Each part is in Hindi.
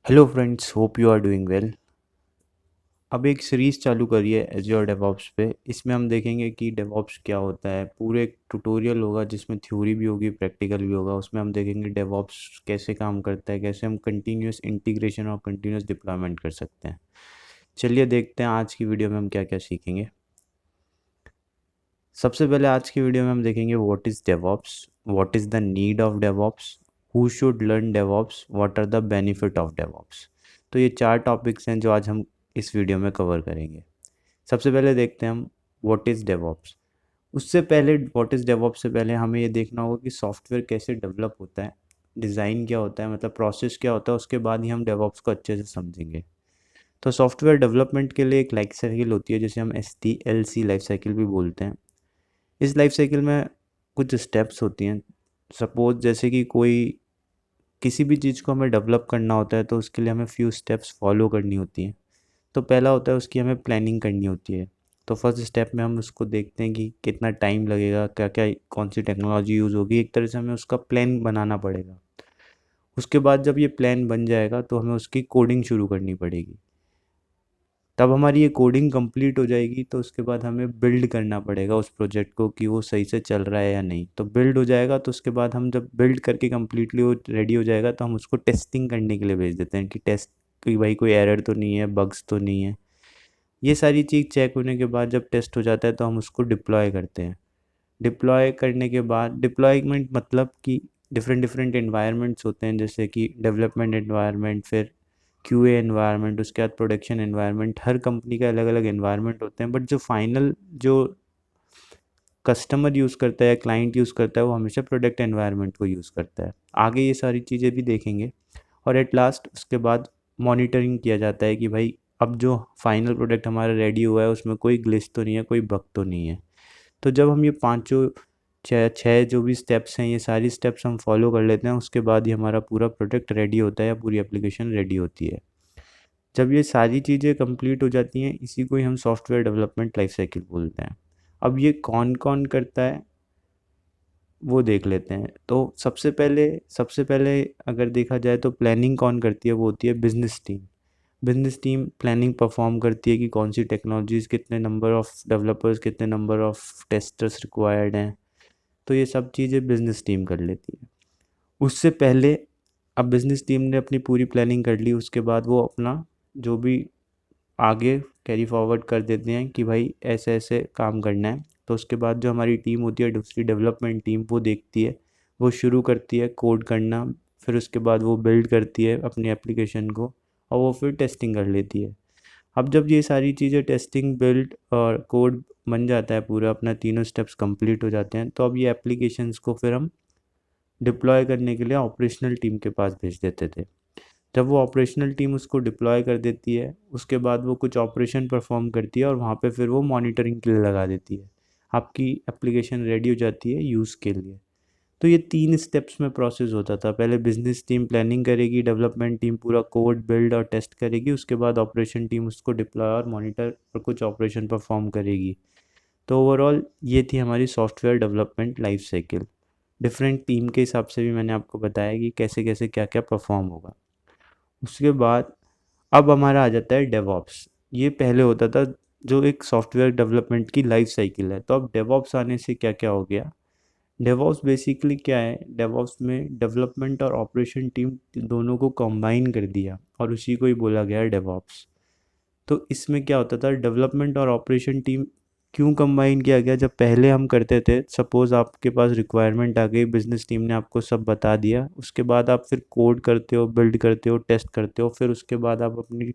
Hello friends, hope you are doing well. अब एक सीरीज़ चालू करी है एज़्योर डेवऑप्स पे। इसमें हम देखेंगे कि डेवऑप्स क्या होता है। पूरे एक ट्यूटोरियल होगा जिसमें थ्योरी भी होगी, प्रैक्टिकल भी होगा। उसमें हम देखेंगे डेवऑप्स कैसे काम करता है, कैसे हम कंटिन्यूस इंटीग्रेशन और कंटिन्यूस डिप्लॉयमेंट कर सकते हैं। चलिए देखते हैं आज की वीडियो में हम क्या क्या सीखेंगे। सबसे पहले आज की वीडियो में हम देखेंगे what is DevOps, what is the need of DevOps, who should learn DevOps, what are the benefit of DevOps. तो ये 4 टॉपिक्स हैं जो आज हम इस वीडियो में कवर करेंगे। सबसे पहले देखते हैं हम व्हाट इज़ डेवऑप्स। उससे पहले व्हाट इज़ डेवऑप्स से पहले हमें ये देखना होगा कि सॉफ्टवेयर कैसे डेवलप होता है, डिज़ाइन क्या होता है, मतलब प्रोसेस क्या होता है। उसके बाद ही हम डेवऑप्स को अच्छे से समझेंगे। तो सॉफ्टवेयर डेवलपमेंट के लिए एक लाइफ साइकिल होती है जिसे हम SDLC लाइफ साइकिल भी बोलते हैं। इस लाइफ साइकिल में कुछ स्टेप्स होती हैं। सपोज जैसे कि कोई किसी भी चीज़ को हमें डेवलप करना होता है तो उसके लिए हमें फ्यू स्टेप्स फॉलो करनी होती हैं। तो पहला होता है उसकी हमें प्लानिंग करनी होती है। तो फर्स्ट स्टेप में हम उसको देखते हैं कि कितना टाइम लगेगा, क्या क्या कौन सी टेक्नोलॉजी यूज़ होगी। एक तरह से हमें उसका प्लान बनाना पड़ेगा। उसके बाद जब ये प्लान बन जाएगा तो हमें उसकी कोडिंग शुरू करनी पड़ेगी। तब हमारी ये कोडिंग कंप्लीट हो जाएगी तो उसके बाद हमें बिल्ड करना पड़ेगा उस प्रोजेक्ट को कि वो सही से चल रहा है या नहीं। तो बिल्ड हो जाएगा तो उसके बाद हम जब बिल्ड करके कम्प्लीटली वो रेडी हो जाएगा तो हम उसको टेस्टिंग करने के लिए भेज देते हैं कि टेस्ट कि भाई कोई एरर तो नहीं है, बग्स तो नहीं है। ये सारी चीज़ चेक होने के बाद जब टेस्ट हो जाता है तो हम उसको डिप्लॉय करते हैं। डिप्लॉय करने के बाद डिप्लॉयमेंट मतलब कि डिफरेंट डिफरेंट एनवायरनमेंट्स होते हैं, जैसे कि डेवलपमेंट एनवायरनमेंट, फिर QA एनवायरनमेंट, उसके बाद प्रोडक्शन एनवायरनमेंट। हर कंपनी का अलग अलग एनवायरनमेंट होते हैं, बट जो फाइनल जो कस्टमर यूज़ करता है या क्लाइंट यूज़ करता है वो हमेशा प्रोडक्ट एनवायरनमेंट को यूज़ करता है। आगे ये सारी चीज़ें भी देखेंगे। और एट लास्ट उसके बाद मॉनिटरिंग किया जाता है कि भाई अब जो फाइनल प्रोडक्ट हमारा रेडी हुआ है उसमें कोई ग्लिच तो नहीं है, कोई बग तो नहीं है। तो जब हम ये पाँचों छः छः जो भी स्टेप्स हैं, ये सारी स्टेप्स हम फॉलो कर लेते हैं, उसके बाद ही हमारा पूरा प्रोडक्ट रेडी होता है या पूरी एप्लीकेशन रेडी होती है। जब ये सारी चीज़ें कंप्लीट हो जाती हैं, इसी को ही हम सॉफ्टवेयर डेवलपमेंट लाइफ साइकिल बोलते हैं। अब ये कौन कौन करता है वो देख लेते हैं। तो सबसे पहले अगर देखा जाए तो प्लानिंग कौन करती है, वो होती है business team. Business team planning perform करती है कि कौन सी टेक्नोलॉजीज़, कितने नंबर ऑफ़ डेवलपर्स, कितने नंबर ऑफ़ टेस्टर्स रिक्वायर्ड हैं। तो ये सब चीज़ें बिजनेस टीम कर लेती है। उससे पहले अब बिजनेस टीम ने अपनी पूरी प्लानिंग कर ली, उसके बाद वो अपना जो भी आगे कैरी फॉरवर्ड कर देते हैं कि भाई ऐसे ऐसे काम करना है। तो उसके बाद जो हमारी टीम होती है, दूसरी डेवलपमेंट टीम, वो देखती है, वो शुरू करती है कोड करना। फिर उसके बाद वो बिल्ड करती है अपनी एप्लीकेशन को और वो फिर टेस्टिंग कर लेती है। अब जब ये सारी चीज़ें टेस्टिंग, बिल्ड और कोड बन जाता है, पूरा अपना तीनों स्टेप्स कंप्लीट हो जाते हैं, तो अब ये एप्लीकेशंस को फिर हम डिप्लॉय करने के लिए ऑपरेशनल टीम के पास भेज देते थे। जब वो ऑपरेशनल टीम उसको डिप्लॉय कर देती है, उसके बाद वो कुछ ऑपरेशन परफॉर्म करती है और वहाँ पे फिर वो मॉनिटरिंग के लिए लगा देती है। आपकी एप्लीकेशन रेडी हो जाती है यूज़ के लिए। तो ये 3 स्टेप्स में प्रोसेस होता था। पहले बिजनेस टीम प्लानिंग करेगी, डेवलपमेंट टीम पूरा कोड बिल्ड और टेस्ट करेगी, उसके बाद ऑपरेशन टीम उसको डिप्लॉय और मॉनिटर और कुछ ऑपरेशन परफॉर्म करेगी। तो ओवरऑल ये थी हमारी software development life cycle. Different team के हिसाब से भी मैंने आपको बताया कि कैसे कैसे क्या क्या परफॉर्म होगा। उसके बाद अब हमारा आ जाता है डेवऑप्स। ये पहले होता था जो एक सॉफ्टवेयर डेवलपमेंट की लाइफ साइकिल है। तो अब डेवऑप्स आने से क्या क्या हो गया। डेवऑप्स बेसिकली क्या है, डेवऑप्स में डेवलपमेंट और ऑपरेशन टीम दोनों को कंबाइन कर दिया और उसी को ही बोला गया है डेवऑप्स। तो इसमें क्या होता था, डेवलपमेंट और ऑपरेशन टीम क्यों कंबाइन किया गया। जब पहले हम करते थे, सपोज़ आपके पास रिक्वायरमेंट आ गई, बिजनेस टीम ने आपको सब बता दिया, उसके बाद आप फिर कोड करते हो, बिल्ड करते हो, टेस्ट करते हो, फिर उसके बाद आप अपनी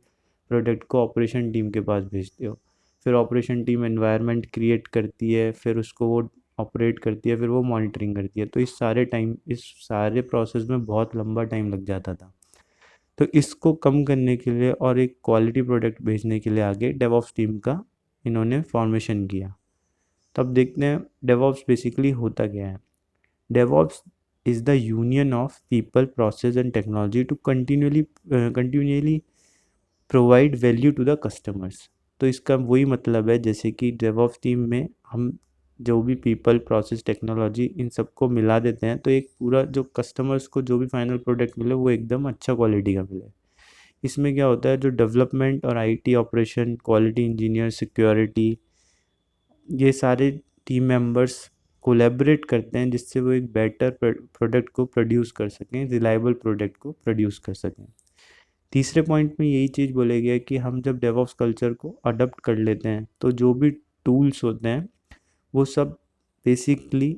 प्रोडक्ट को ऑपरेशन टीम के पास भेजते हो। फिर ऑपरेशन टीम एनवायरनमेंट क्रिएट करती है, फिर उसको वो ऑपरेट करती है, फिर वो मॉनिटरिंग करती है। तो इस सारे प्रोसेस में बहुत लंबा टाइम लग जाता था। तो इसको कम करने के लिए और एक क्वालिटी प्रोडक्ट भेजने के लिए आगे डेवऑप्स टीम का इन्होंने फॉर्मेशन किया। तो अब देखते हैं डेवऑप्स बेसिकली होता क्या है। DevOps is the union of people, process and technology to continuously provide value to the customers. तो इसका वही मतलब है जैसे कि डेवऑप्स टीम में हम जो भी पीपल, प्रोसेस, टेक्नोलॉजी, इन सबको मिला देते हैं तो एक पूरा जो कस्टमर्स को जो भी फाइनल प्रोडक्ट मिले वो एकदम अच्छा क्वालिटी का मिले। इसमें क्या होता है, जो डेवलपमेंट और IT operation, quality engineer, security, ये सारे टीम मेंबर्स कोलैबोरेट करते हैं जिससे वो एक बेटर प्रोडक्ट को प्रोड्यूस कर सकें, रिलायबल प्रोडक्ट को प्रोड्यूस कर सकें। तीसरे पॉइंट में यही चीज़ बोले गया है कि हम जब डेवऑप्स कल्चर को अडॉप्ट कर लेते हैं तो जो भी टूल्स होते हैं वो सब बेसिकली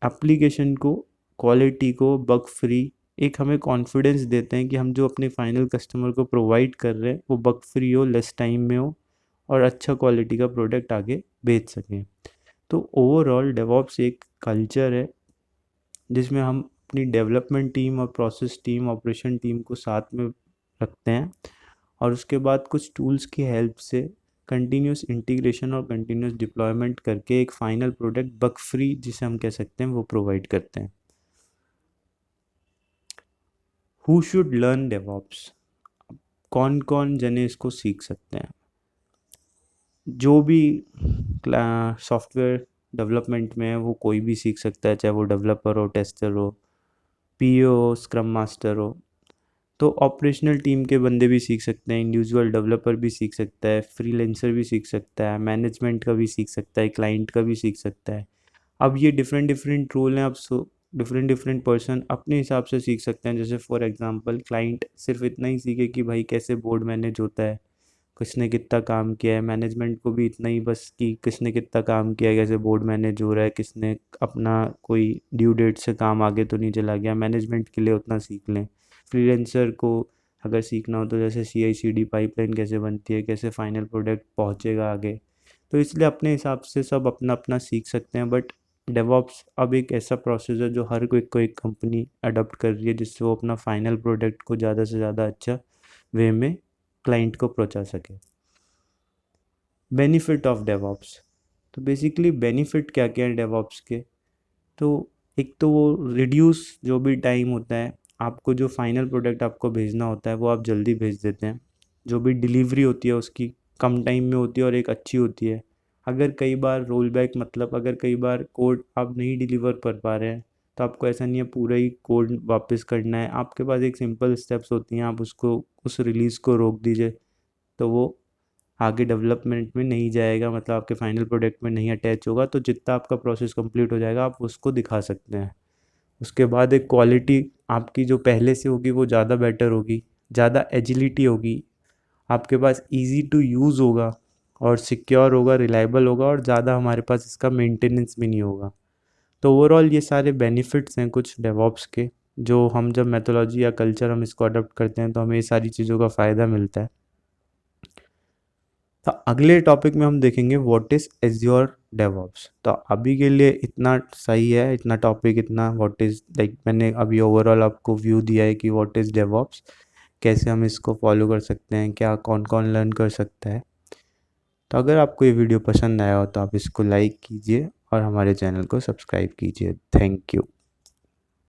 एप्लीकेशन को, क्वालिटी को बग फ्री, एक हमें कॉन्फिडेंस देते हैं कि हम जो अपने फाइनल कस्टमर को प्रोवाइड कर रहे हैं वो बग फ्री हो, लेस टाइम में हो और अच्छा क्वालिटी का प्रोडक्ट आगे बेच सकें। तो ओवरऑल डेवऑप्स एक कल्चर है जिसमें हम अपनी डेवलपमेंट टीम और प्रोसेस टीम, ऑपरेशन टीम को साथ में रखते हैं और उसके बाद कुछ टूल्स की हेल्प से कंटिन्यूस इंटीग्रेशन और कंटिन्यूस डिप्लॉयमेंट करके एक फाइनल प्रोडक्ट बग फ्री जिसे हम कह सकते हैं वो प्रोवाइड करते हैं। Who should learn DevOps? कौन कौन जने इसको सीख सकते हैं? जो भी सॉफ्टवेयर डेवलपमेंट में है वो कोई भी सीख सकता है, चाहे वो डेवलपर हो, टेस्टर हो, पीओ हो, स्क्रम मास्टर हो। तो ऑपरेशनल टीम के बंदे भी सीख सकते हैं, इंडिविजुअल डेवलपर भी सीख सकता है, फ्रीलांसर भी सीख सकता है, मैनेजमेंट का भी सीख सकता है, क्लाइंट का भी सीख सकता है। अब ये डिफरेंट डिफरेंट रोल हैं, अब डिफरेंट डिफरेंट पर्सन अपने हिसाब से सीख सकते हैं। जैसे फॉर एग्जांपल क्लाइंट सिर्फ इतना ही सीखे कि भाई कैसे बोर्ड मैनेज होता है, किसने कितना काम किया है, मैनेजमेंट को भी इतना ही बस कि किसने कितना काम किया है, कैसे बोर्ड मैनेज हो रहा है, किसने अपना कोई ड्यू डेट से काम आगे तो नहीं चला गया, मैनेजमेंट के लिए उतना सीख लें। फ्रीलांसर को अगर सीखना हो तो जैसे CI/CD पाइपलाइन कैसे बनती है, कैसे फाइनल प्रोडक्ट पहुंचेगा आगे, तो इसलिए अपने हिसाब से सब अपना अपना सीख सकते हैं। बट डेवऑप्स अब एक ऐसा प्रोसेस है जो हर कोई कंपनी अडॉप्ट कर रही है जिससे वो अपना फाइनल प्रोडक्ट को ज़्यादा से ज़्यादा अच्छा वे में क्लाइंट को पहुंचा सके। बेनिफिट ऑफ डेवऑप्स, तो बेसिकली बेनिफिट क्या क्या है डेवऑप्स के? तो एक तो वो रिड्यूस जो भी टाइम होता है, आपको जो फाइनल प्रोडक्ट आपको भेजना होता है वो आप जल्दी भेज देते हैं। जो भी डिलीवरी होती है उसकी कम टाइम में होती है और एक अच्छी होती है। अगर कई बार रोल बैक, मतलब अगर कई बार कोड आप नहीं डिलीवर कर पा रहे हैं तो आपको ऐसा नहीं है पूरा ही कोड वापस करना है, आपके पास एक सिंपल स्टेप्स होती हैं, आप उसको उस रिलीज़ को रोक दीजिए तो वो आगे डेवलपमेंट में नहीं जाएगा, मतलब आपके फाइनल प्रोडक्ट में नहीं अटैच होगा। तो जितना आपका प्रोसेस कंप्लीट हो जाएगा आप उसको दिखा सकते हैं। उसके बाद एक क्वालिटी आपकी जो पहले से होगी वो ज़्यादा बेटर होगी, ज़्यादा एजिलिटी होगी, आपके पास इजी टू यूज़ होगा और सिक्योर होगा, रिलायबल होगा और ज़्यादा हमारे पास इसका मेंटेनेंस भी नहीं होगा। तो ओवरऑल ये सारे बेनिफिट्स हैं कुछ डेवऑप्स के, जो हम जब मेथोलॉजी या कल्चर हम इसको अडॉप्ट करते हैं तो हमें ये सारी चीज़ों का फ़ायदा मिलता है। तो अगले टॉपिक में हम देखेंगे व्हाट इज़ एज्योर डेवऑप्स। तो अभी के लिए इतना सही है, इतना टॉपिक, इतना व्हाट इज़, लाइक मैंने अभी ओवरऑल आपको व्यू दिया है कि व्हाट इज़ डेवऑप्स, कैसे हम इसको फॉलो कर सकते हैं, क्या कौन कौन लर्न कर सकता है। तो अगर आपको ये वीडियो पसंद आया हो तो आप इसको लाइक कीजिए और हमारे चैनल को सब्सक्राइब कीजिए। Thank you.